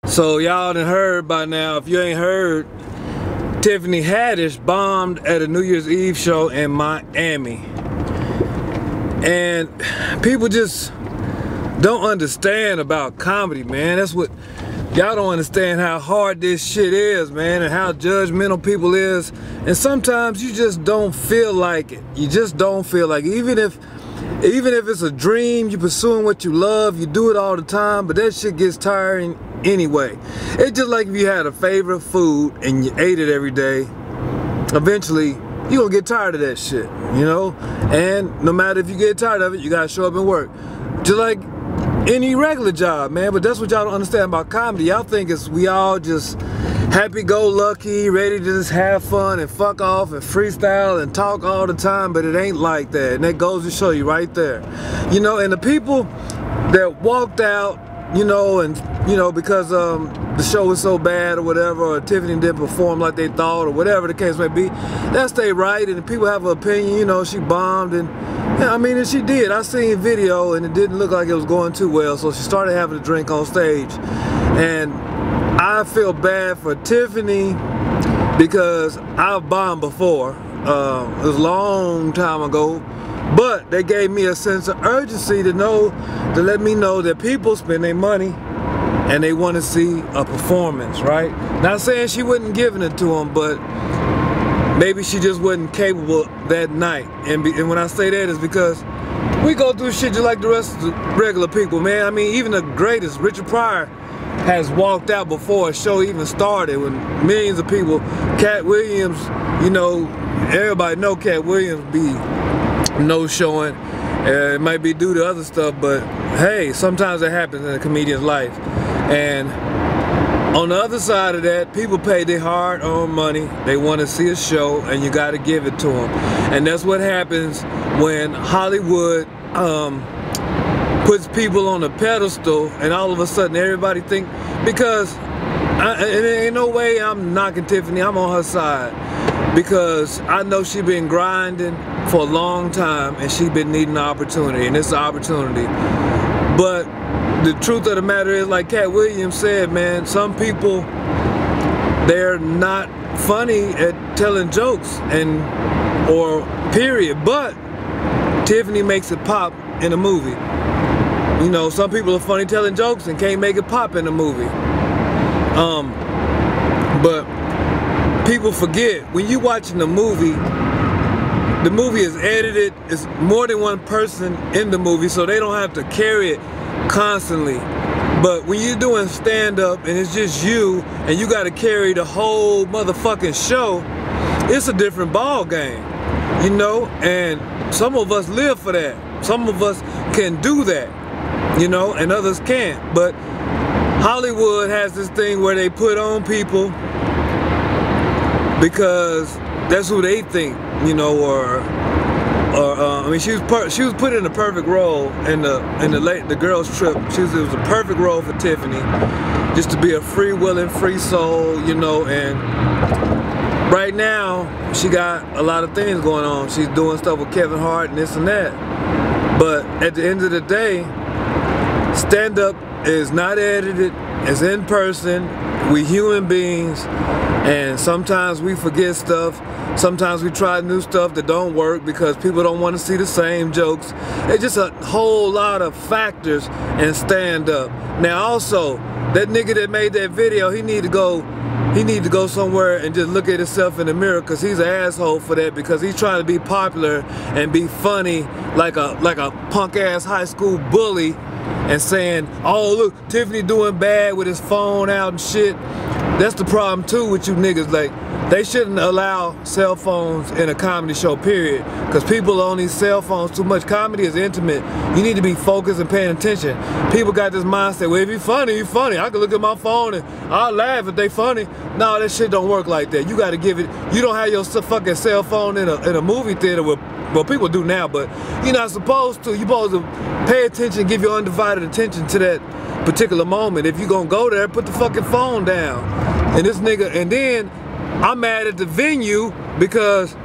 So y'all done heard by now, if you ain't heard, Tiffany Haddish bombed at a New Year's Eve show in Miami. And people just don't understand about comedy, man. That's what, y'all don't understand how hard this shit is, man, and how judgmental people is. And sometimes you just don't feel like it. You just don't feel like it. Even if it's a dream, you pursuing what you love, you do it all the time, but that shit gets tiring anyway. It's just like if you had a favorite food and you ate it every day, eventually you gonna get tired of that shit, you know? And no matter if you get tired of it, you gotta show up and work. Just like any regular job, man. But that's what y'all don't understand about comedy. Y'all think it's we all just happy-go-lucky, ready to just have fun and fuck off and freestyle and talk all the time, but it ain't like that. And that goes to show you right there. You know, and the people that walked out, you know, and you know, because the show was so bad or whatever, or Tiffany didn't perform like they thought or whatever the case may be, that's they right, and the people have an opinion, you know, she bombed, and yeah, I mean, and she did. I seen video and it didn't look like it was going too well, so she started having a drink on stage. And I feel bad for Tiffany because I've bombed before. It was a long time ago, but they gave me a sense of urgency to let me know that people spend their money and they want to see a performance, right? Not saying she wasn't giving it to them, but maybe she just wasn't capable that night. And when I say that is because we go through shit just like the rest of the regular people, man. I mean, even the greatest, Richard Pryor, has walked out before a show even started when millions of people, Katt Williams, you know, everybody know Katt Williams be no-showing. It might be due to other stuff, but hey, sometimes it happens in a comedian's life. And on the other side of that, people pay their hard-earned money. They want to see a show, and you got to give it to them. And that's what happens when Hollywood puts people on a pedestal, and all of a sudden everybody think, because there ain't no way I'm knocking Tiffany, I'm on her side, because I know she been grinding for a long time and she been needing an opportunity, and it's an opportunity. But the truth of the matter is, like Katt Williams said, man, some people, they're not funny at telling jokes, or period, but Tiffany makes it pop in a movie. You know, some people are funny telling jokes and can't make it pop in a movie. But people forget, when you watching the movie is edited, it's more than one person in the movie, so they don't have to carry it constantly. But when you're doing stand-up and it's just you, and you gotta carry the whole motherfucking show, it's a different ball game, you know? And some of us live for that. Some of us can do that, you know, and others can't. But Hollywood has this thing where they put on people because that's who they think, you know, I mean, she was put in a perfect role in the girls' trip. It was a perfect role for Tiffany, just to be a free-willing, free soul, you know. And right now, she got a lot of things going on. She's doing stuff with Kevin Hart and this and that. But at the end of the day, stand-up is not edited, it's in person. We human beings, and sometimes we forget stuff. Sometimes we try new stuff that don't work because people don't want to see the same jokes. It's just a whole lot of factors in stand-up. Now also, that nigga that made that video, he need to go somewhere and just look at himself in the mirror, because he's an asshole for that, because he's trying to be popular and be funny like a punk-ass high school bully, and saying, oh look, Tiffany doing bad with his phone out and shit. That's the problem too with you niggas. Like, they shouldn't allow cell phones in a comedy show, period, because people are on these cell phones too much. Comedy is intimate. You need to be focused and paying attention. People got this mindset, well, if you're funny, you're funny. I can look at my phone and I'll laugh if they funny. No, that shit don't work like that. You got to give it, you don't have your fucking cell phone in a movie theater where, well, people do now, but you're not supposed to. You're supposed to pay attention, give your undivided attention to that particular moment. If you're gonna go there, put the fucking phone down. And this nigga, and then I'm mad at the venue, because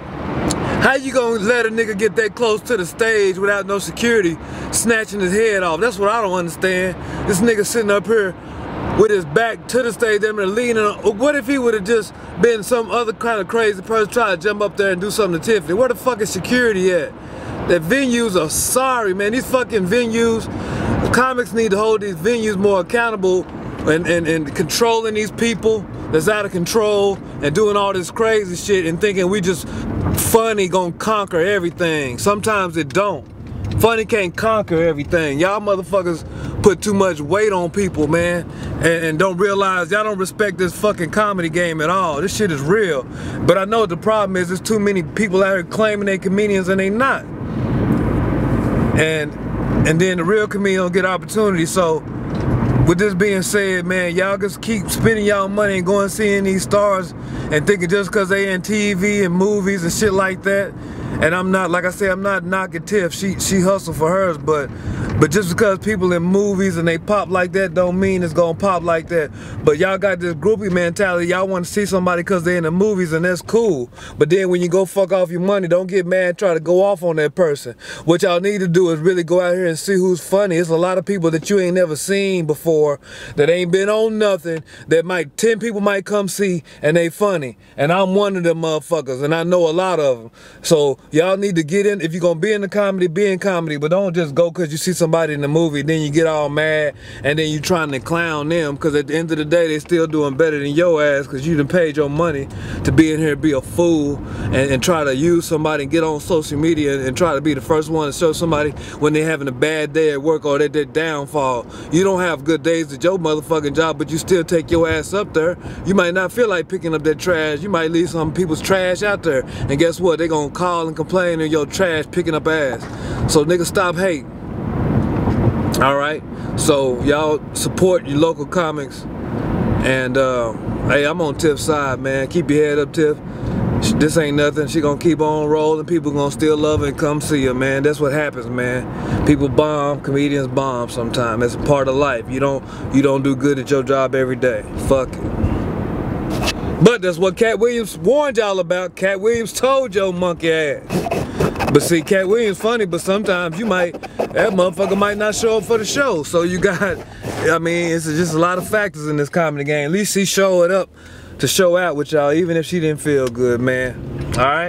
how you gonna let a nigga get that close to the stage without no security snatching his head off? That's what I don't understand. This nigga sitting up here with his back to the stage, them and leaning on. What if he would have just been some other kind of crazy person trying to jump up there and do something to Tiffany? Where the fuck is security at? That venues are sorry, man. These fucking venues, comics need to hold these venues more accountable and controlling these people that's out of control and doing all this crazy shit and thinking we just funny gonna conquer everything. Sometimes it don't. Funny can't conquer everything. Y'all motherfuckers put too much weight on people, man, and don't realize y'all don't respect this fucking comedy game at all. This shit is real. But I know what the problem is. There's too many people out here claiming they comedians and they not. And then the real comedian don't get opportunity. So with this being said, man, y'all just keep spending y'all money and going seeing these stars and thinking just because they in TV and movies and shit like that. And I'm not, like I say, I'm not knocking Tiff. She hustled for hers, but just because people in movies and they pop like that don't mean it's gonna pop like that. But y'all got this groupie mentality. Y'all want to see somebody because they're in the movies, and that's cool. But then when you go fuck off your money, don't get mad and try to go off on that person. What y'all need to do is really go out here and see who's funny. It's a lot of people that you ain't never seen before that ain't been on nothing that 10 people might come see and they funny. And I'm one of them motherfuckers, and I know a lot of them. So y'all need to get in. If you're gonna be in the comedy, be in comedy, but don't just go because you see somebody in the movie, then you get all mad and then you trying to clown them, because at the end of the day they still doing better than your ass, because you done paid your money to be in here and be a fool and try to use somebody and get on social media and try to be the first one to show somebody when they having a bad day at work or their downfall. You don't have good days at your motherfucking job, but you still take your ass up there. You might not feel like picking up that trash. You might leave some people's trash out there, and guess what? They gonna call and complain of your trash picking up ass. So niggas, stop hating. Alright, so y'all support your local comics, and hey, I'm on Tiff's side, man. Keep your head up, Tiff. This ain't nothing. She gonna keep on rolling. People gonna still love her and come see her, man. That's what happens, man. People bomb, comedians bomb sometimes. It's a part of life. You don't do good at your job every day. Fuck it. But that's what Katt Williams warned y'all about. Katt Williams told your monkey ass. But see, Katt Williams funny, but sometimes that motherfucker might not show up for the show. So you got, I mean, it's just a lot of factors in this comedy game. At least she showed up to show out with y'all, even if she didn't feel good, man. All right?